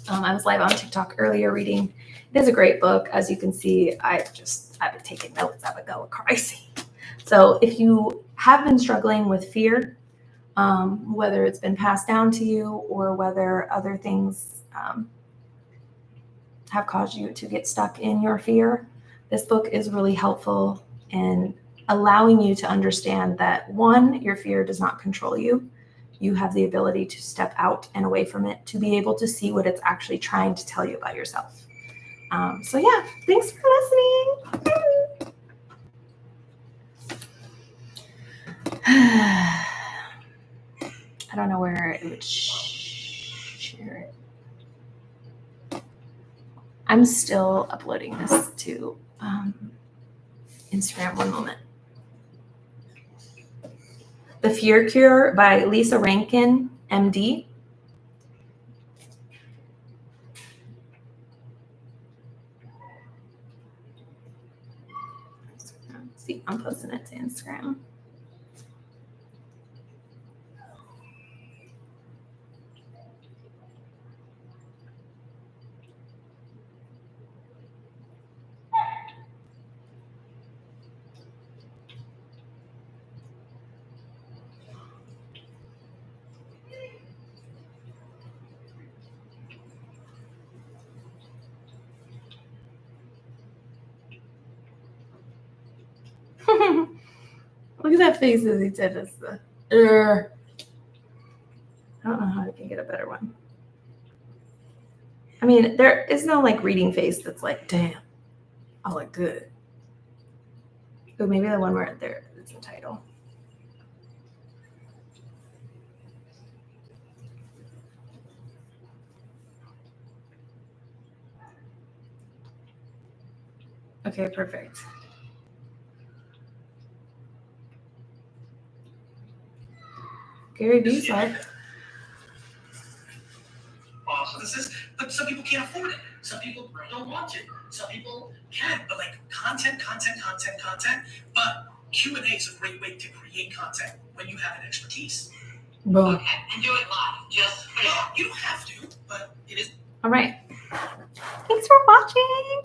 I was live on TikTok earlier reading. It is a great book. As you can see, I've been taking notes. I would go crazy. So if you have been struggling with fear, whether it's been passed down to you or whether other things have caused you to get stuck in your fear, this book is really helpful in allowing you to understand that, 1, your fear does not control you. You have the ability to step out and away from it to be able to see what it's actually trying to tell you about yourself. So yeah, thanks for listening. I don't know where it would share it. I'm still uploading this to Instagram. One moment. The Fear Cure by Lissa Rankin, MD. See, I'm posting it to Instagram. Look at that face as he said this. I don't know how I can get a better one. I mean, there is no like reading face that's like, damn, I look good. Oh, maybe the one where there is the title. Okay, perfect. Gary Vee's like. But some people can't afford it. Some people don't want it. Some people can. But like content. But Q&A is a great way to create content when you have an expertise. Boom. Okay, and do it live. Just you don't have to, but it is. All right. Thanks for watching.